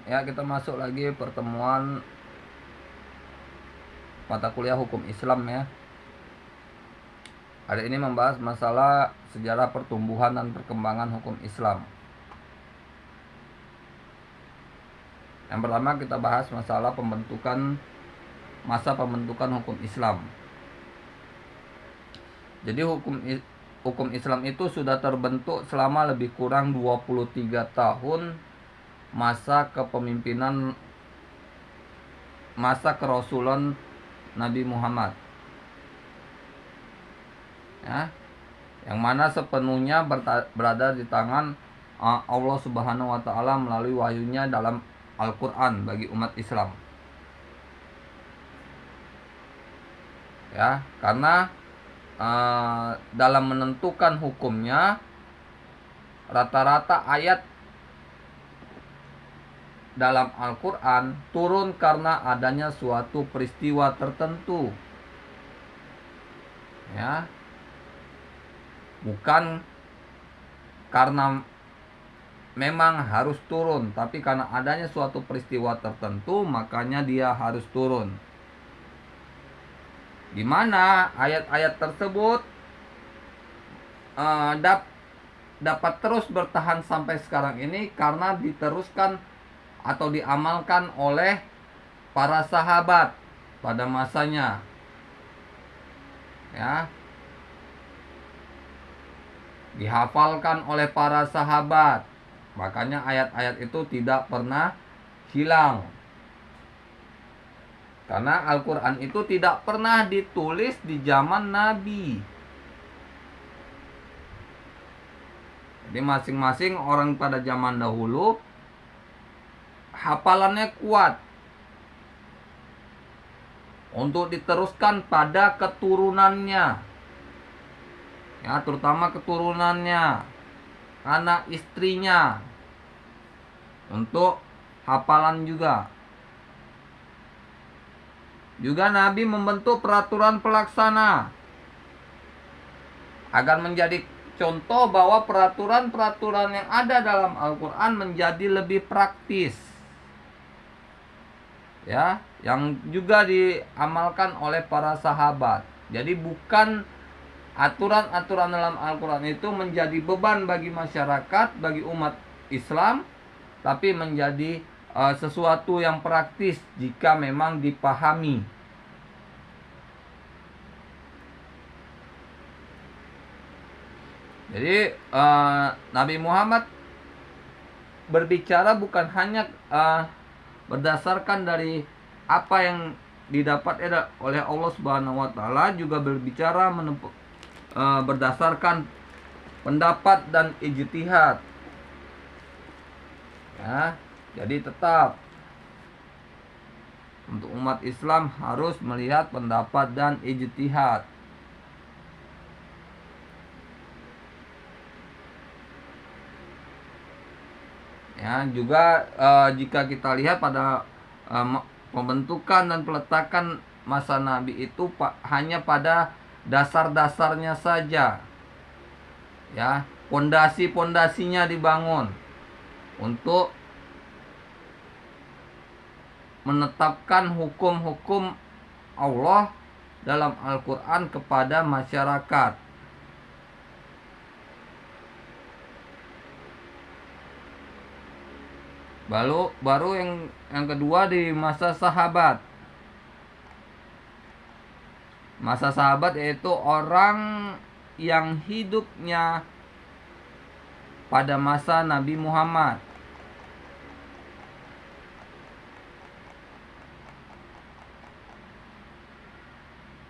Ya, kita masuk lagi pertemuan mata kuliah hukum Islam ya. Hari ini membahas masalah sejarah pertumbuhan dan perkembangan hukum Islam. Yang pertama kita bahas masalah masa pembentukan hukum Islam. Jadi hukum Islam itu sudah terbentuk selama lebih kurang 23 tahun masa kerasulan Nabi Muhammad. Ya, yang mana sepenuhnya berada di tangan Allah Subhanahu wa taala melalui wahyunya dalam Al-Qur'an bagi umat Islam. Ya, karena dalam menentukan hukumnya rata-rata ayat dalam Al-Qur'an turun karena adanya suatu peristiwa tertentu. Ya. Bukan karena memang harus turun, tapi karena adanya suatu peristiwa tertentu makanya dia harus turun. Di mana ayat-ayat tersebut dapat terus bertahan sampai sekarang ini karena diteruskan atau diamalkan oleh para sahabat pada masanya. Ya. Dihafalkan oleh para sahabat. Makanya ayat-ayat itu tidak pernah hilang. Karena Al-Quran itu tidak pernah ditulis di zaman Nabi. Jadi masing-masing orang pada zaman dahulu hafalannya kuat untuk diteruskan pada keturunannya. Ya, terutama keturunannya, anak istrinya, untuk hafalan juga. Juga Nabi membentuk peraturan pelaksana agar menjadi contoh bahwa peraturan-peraturan yang ada dalam Al-Quran menjadi lebih praktis. Ya, yang juga diamalkan oleh para sahabat. Jadi bukan aturan-aturan dalam Al-Quran itu menjadi beban bagi masyarakat, bagi umat Islam, tapi menjadi sesuatu yang praktis jika memang dipahami. Jadi Nabi Muhammad berbicara bukan hanya berdasarkan dari apa yang didapat oleh Allah Subhanahu wa taala, juga berbicara berdasarkan pendapat dan ijtihad. Ya, jadi tetap untuk umat Islam harus melihat pendapat dan ijtihad. Ya, juga jika kita lihat pada pembentukan dan peletakan masa Nabi itu hanya pada dasar-dasarnya saja. Ya, pondasi-pondasinya dibangun untuk menetapkan hukum-hukum Allah dalam Al-Quran kepada masyarakat. Baru yang kedua di masa sahabat. Masa sahabat yaitu orang yang hidupnya pada masa Nabi Muhammad.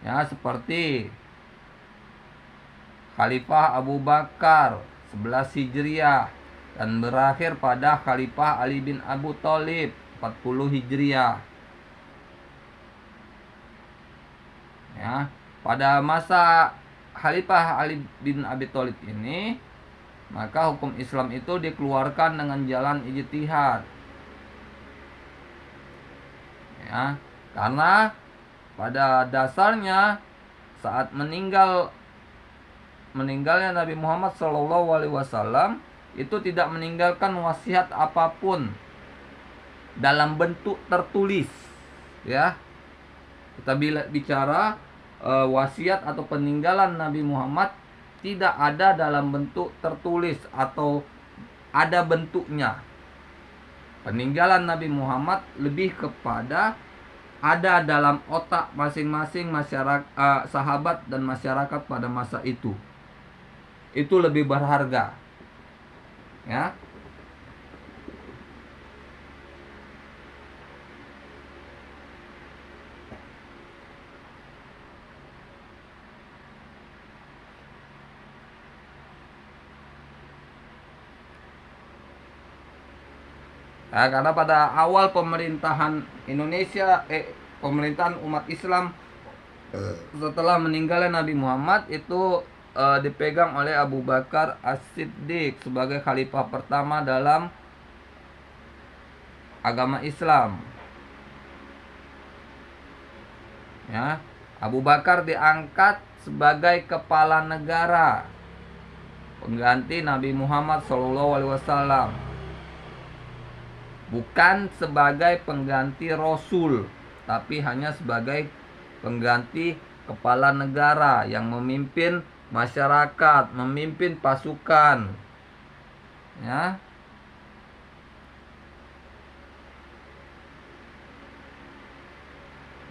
Ya, seperti Khalifah Abu Bakar 11 Hijriah dan berakhir pada Khalifah Ali bin Abu Thalib 40 Hijriah. Ya, pada masa Khalifah Ali bin Abi Thalib ini, maka hukum Islam itu dikeluarkan dengan jalan ijtihad. Ya, karena pada dasarnya saat meninggalnya Nabi Muhammad SAW itu tidak meninggalkan wasiat apapun dalam bentuk tertulis, ya. Kita bicara wasiat atau peninggalan Nabi Muhammad tidak ada dalam bentuk tertulis atau ada bentuknya. Peninggalan Nabi Muhammad lebih kepada ada dalam otak masing-masing masyarakat, sahabat dan masyarakat pada masa itu. Itu lebih berharga, ya. Nah, karena pada awal pemerintahan Indonesia, pemerintahan umat Islam setelah meninggalnya Nabi Muhammad itu dipegang oleh Abu Bakar As-Siddiq sebagai khalifah pertama dalam agama Islam. Ya, Abu Bakar diangkat sebagai kepala negara, pengganti Nabi Muhammad SAW. Bukan sebagai pengganti Rasul, tapi hanya sebagai pengganti kepala negara yang memimpin masyarakat, memimpin pasukan, ya.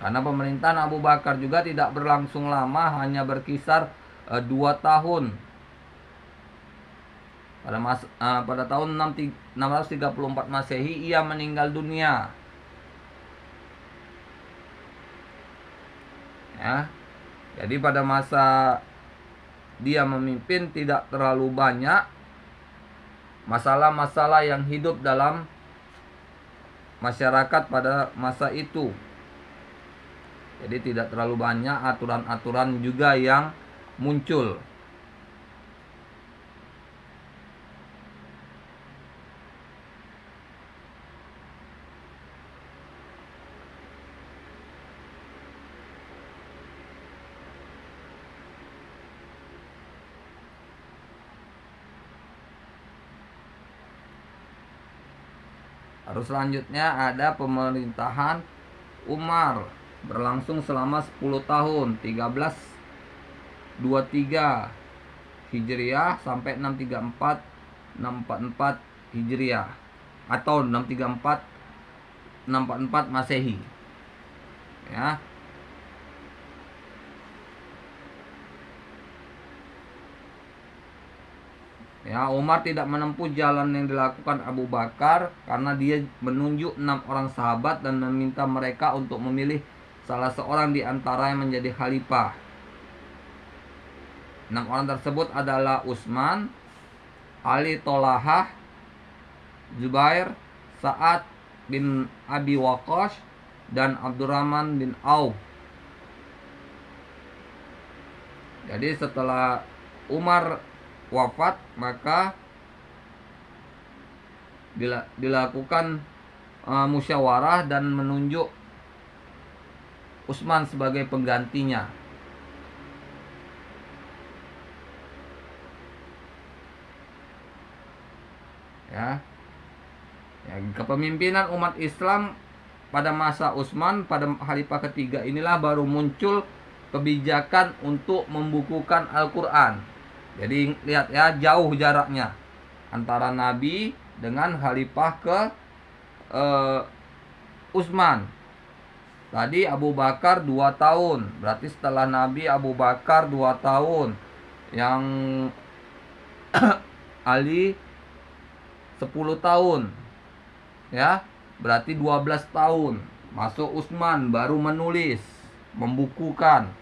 Karena pemerintahan Abu Bakar juga tidak berlangsung lama, hanya berkisar 2 tahun. Pada tahun 634 Masehi ia meninggal dunia. Ya. Jadi pada masa dia memimpin tidak terlalu banyak masalah-masalah yang hidup dalam masyarakat pada masa itu. Jadi tidak terlalu banyak aturan-aturan juga yang muncul. Terus selanjutnya ada pemerintahan Umar berlangsung selama 10 tahun, 1323 Hijriah sampai 644 Hijriah atau 644 Masehi. Ya. Ya, Umar tidak menempuh jalan yang dilakukan Abu Bakar karena dia menunjuk 6 orang sahabat dan meminta mereka untuk memilih salah seorang di antara yang menjadi khalifah. 6 orang tersebut adalah Utsman, Ali Tolahah, Zubair, Sa'ad bin Abi Waqqas, dan Abdurrahman bin Auf. Jadi setelah Umar wafat, maka dilakukan musyawarah dan menunjuk Utsman sebagai penggantinya. Ya. Kepemimpinan umat Islam pada masa Utsman pada khalifah ketiga inilah baru muncul kebijakan untuk membukukan Al-Qur'an. Jadi lihat ya, jauh jaraknya antara Nabi dengan khalifah ke Utsman. Tadi Abu Bakar 2 tahun, berarti setelah Nabi Abu Bakar 2 tahun. Yang Ali 10 tahun. Ya, berarti 12 tahun. Masuk Utsman baru menulis, membukukan.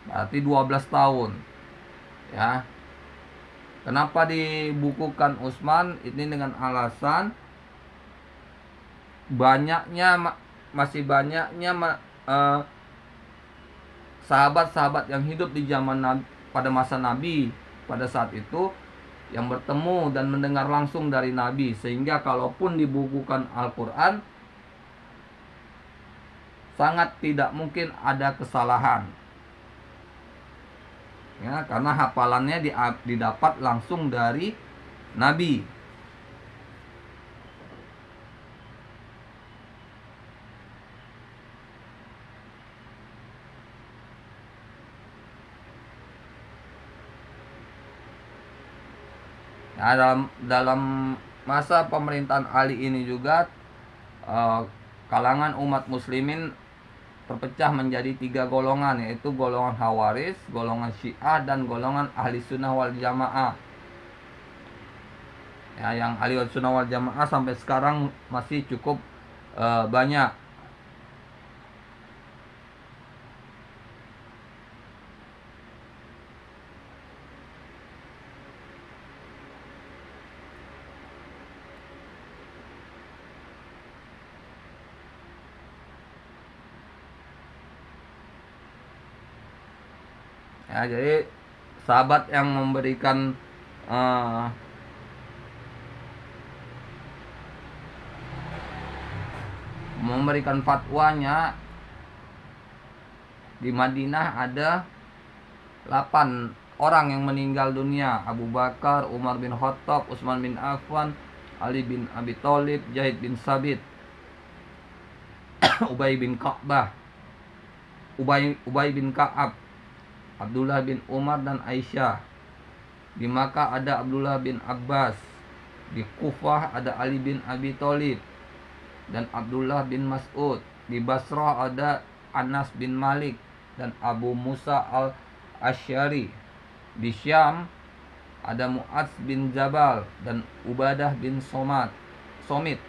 Berarti 12 tahun. Ya. Kenapa dibukukan Utsman? Ini dengan alasan masih banyaknya sahabat-sahabat yang hidup di zaman Nabi, pada masa Nabi pada saat itu, yang bertemu dan mendengar langsung dari Nabi, sehingga kalaupun dibukukan Al-Qur'an sangat tidak mungkin ada kesalahan. Ya, karena hafalannya didapat langsung dari Nabi. Nah, dalam masa pemerintahan Ali ini juga eh, kalangan umat muslimin terpecah menjadi 3 golongan, yaitu golongan Khawaris, golongan Syiah, dan golongan Ahli Sunnah wal Jamaah. Ya, yang Ahli Sunnah wal Jamaah sampai sekarang masih cukup banyak. Ya, jadi sahabat yang memberikan fatwanya di Madinah ada 8 orang yang meninggal dunia: Abu Bakar, Umar bin Khattab, Utsman bin Affan, Ali bin Abi Thalib, Zaid bin Sabit, Ubay bin Ka'bah, Ubay bin Ka'ab, Abdullah bin Umar, dan Aisyah. Di Makkah ada Abdullah bin Abbas. Di Kufah ada Ali bin Abi Thalib dan Abdullah bin Mas'ud. Di Basrah ada Anas bin Malik dan Abu Musa al-Asy'ari. Di Syam ada Mu'adz bin Jabal dan Ubadah bin Somit.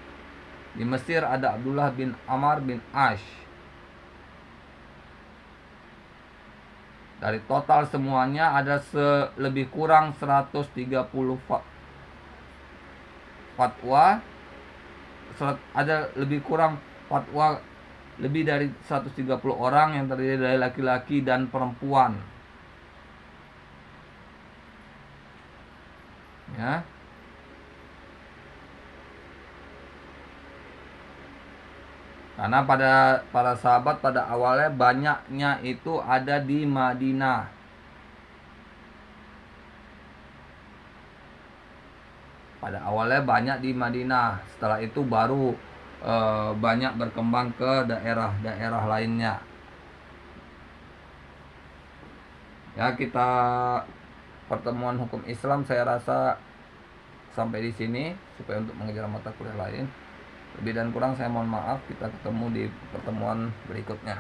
Di Mesir ada Abdullah bin Amr bin Ash. Dari total semuanya ada lebih kurang 130 fatwa. Ada lebih kurang fatwa lebih dari 130 orang yang terdiri dari laki-laki dan perempuan. Ya. Karena para sahabat pada awalnya banyaknya itu ada di Madinah. Pada awalnya banyak di Madinah. Setelah itu baru banyak berkembang ke daerah-daerah lainnya. Ya, kita pertemuan hukum Islam saya rasa sampai di sini supaya untuk mengejar mata kuliah lain. Lebih dan kurang saya mohon maaf. Kita ketemu di pertemuan berikutnya.